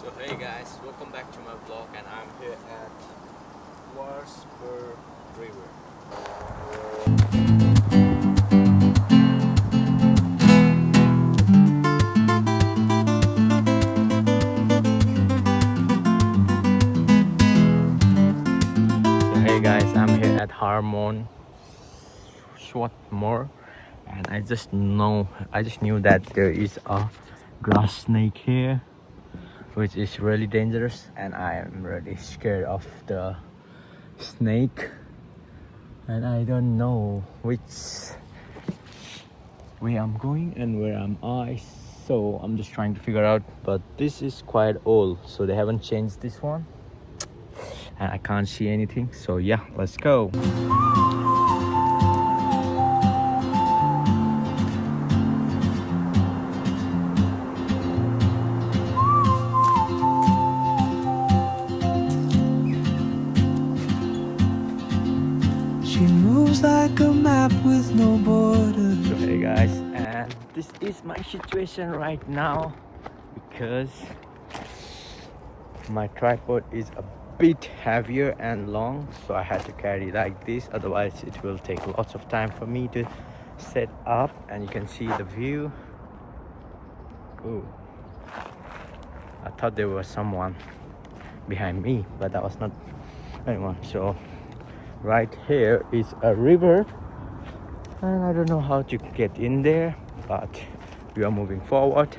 So hey guys, welcome back to my vlog and I'm here at Warsburg River. So hey guys, I'm here at Harmon Swarthmore and I just knew that there is a grass snake here which is really dangerous and I am really scared of the snake and I don't know which way I'm going and where am I, so I'm just trying to figure out. But this is quite old, so they haven't changed this one and I can't see anything, so yeah, let's go. She moves like a map with no borders. So hey guys, and this is my situation right now because my tripod is a bit heavier and long, so I had to carry like this, otherwise it will take lots of time for me to set up. And you can see the view. Ooh, I thought there was someone behind me, but that was not anyone. So right here is a river and I don't know how to get in there, but we are moving forward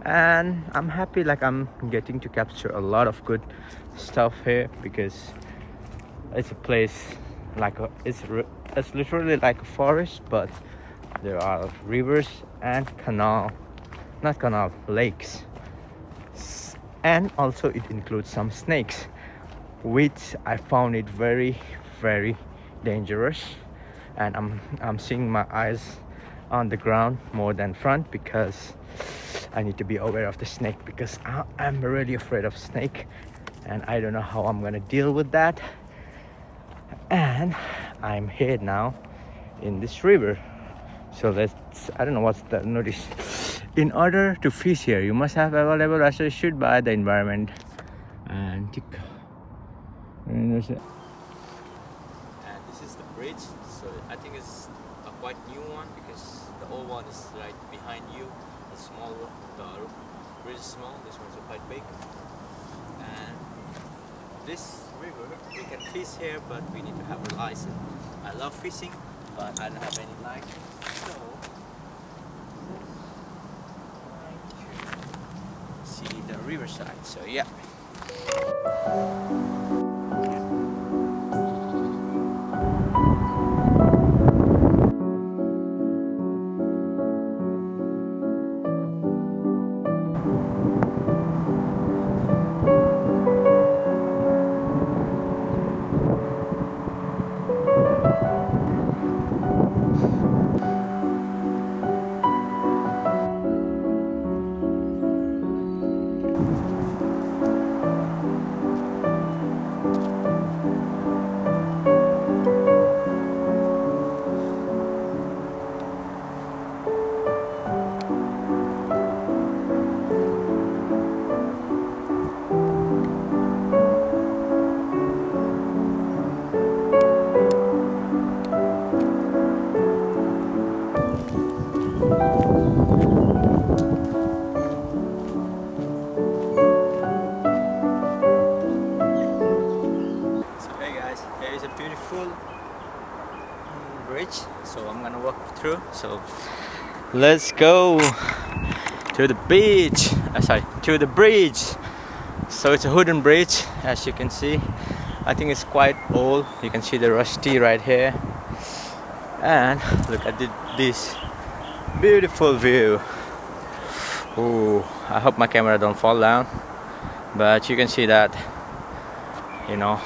and I'm happy, like I'm getting to capture a lot of good stuff here because it's a place like it's literally like a forest, but there are rivers and lakes, and also it includes some snakes, which I found it very dangerous. And I'm seeing my eyes on the ground more than front because I need to be aware of the snake, because I'm really afraid of snake and I don't know how I'm gonna deal with that. And I'm here now in this river, so I don't know what's the notice. In order to fish here, you must have available as issued by the environment and this is the bridge. So I think it's a quite new one because the old one is right behind you. The small one, the bridge is small. This one's quite big. And this river, we can fish here, but we need to have a license. I love fishing, but I don't have any license, so just trying to see the riverside. So yeah. There is a beautiful bridge, so I'm gonna walk through. So let's go to the beach. Sorry, to the bridge. So it's a wooden bridge, as you can see. I think it's quite old. You can see the rusty right here. And look at this beautiful view. Ooh, I hope my camera don't fall down, but you can see that, you know.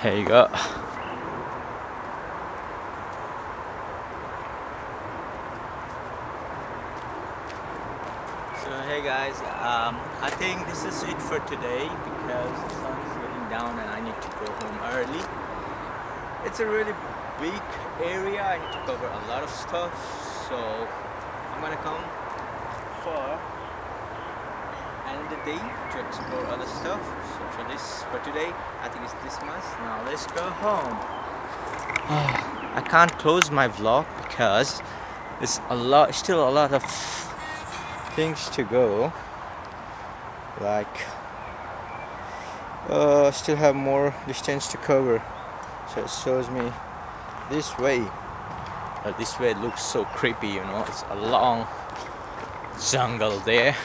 Here you go. So hey guys, I think this is it for today because the sun is getting down and I need to go home early. It's a really big area. I need to cover a lot of stuff, so I'm gonna come for an another day to explore other stuff. So for today, I think it's this much. Now let's go home. I can't close my vlog because there's still a lot of things to go. Like, still have more distance to cover. So it shows me this way. This way looks so creepy, you know. It's a long jungle there.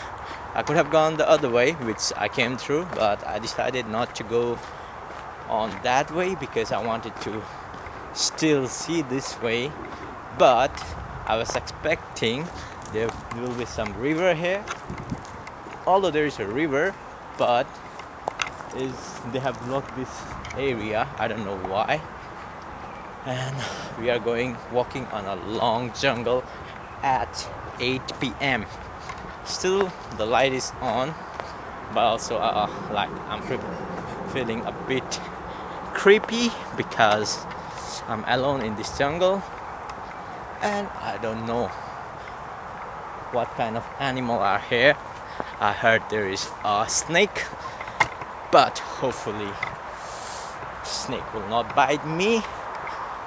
I could have gone the other way, which I came through, but I decided not to go on that way because I wanted to still see this way. But I was expecting there will be some river here. Although there is a river, but they have blocked this area. I don't know why. And we are walking on a long jungle at 8 p.m. Still the light is on, but also like I'm feeling a bit creepy because I'm alone in this jungle and I don't know what kind of animal are here. I heard there is a snake, but hopefully snake will not bite me.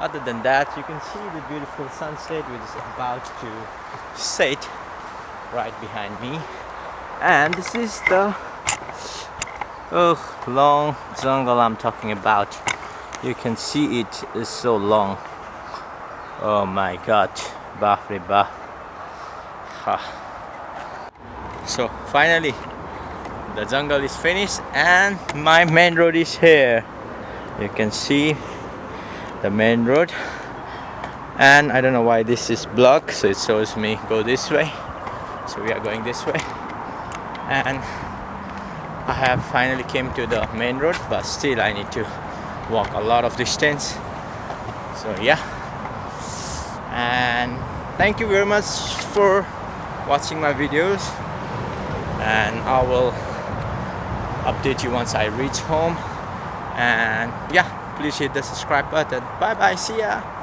Other than that, you can see the beautiful sunset which is about to set right behind me. And this is the long jungle I'm talking about. You can see it is so long. Oh my god, Bahri Bah. So finally the jungle is finished and my main road is here. You can see the main road, and I don't know why this is blocked, so it shows me go this way. So we are going this way, and I have finally came to the main road, but still I need to walk a lot of distance. So yeah, and thank you very much for watching my videos, and I will update you once I reach home. And yeah, please hit the subscribe button. Bye bye, see ya.